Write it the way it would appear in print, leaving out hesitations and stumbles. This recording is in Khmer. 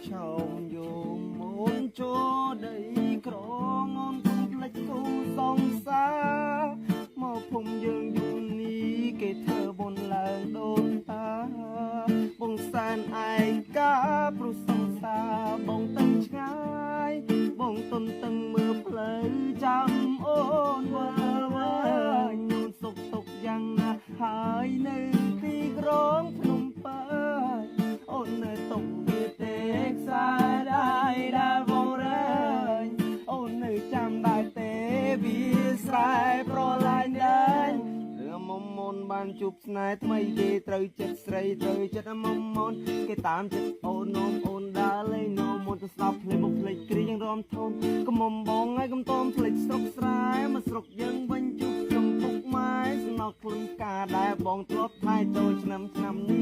ឆោមយមមុនចូលដីក្រងអនទុំផ្លេចគូសងសាមកភូមិយើងយូរនេះគេធ្វើបុណ្យឡើងដូនតាបងសានឯកាព្រោះសងសាបងតឹងឆ្ងាយបងទុនតឹងមើលផ្លូវចាំអូនវើញូនសុកទុកយ៉ាងណាហើយនៅទីក្រុងភ្នំពេញអូននៅតុកវាទេខ្សែដៃដែលបងរើញអូននៅចាំដែរទេវាស្រែប្រឡាញ់ដែររឿងមុំមុនបានជួបស្នេហ៍ថ្មីគេត្រូវចិត្តស្រីត្រូវចិត្តមុំមុនគេតាមចិត្តអូននោមអូនដើរលេងនោមមុនទៅស្ដាប់ភ្លេងមកភ្លេចគ្រីយ៉ាងរំធន់កុំមុំបងហើយកុំតមភ្លេចស្រុកស្រែមកស្រុកយើងវិញជួបក្នុងពុកម៉ែសំណក់ខ្លួនការដែលបងធ្លាប់ថែចូលឆ្នាំនេះ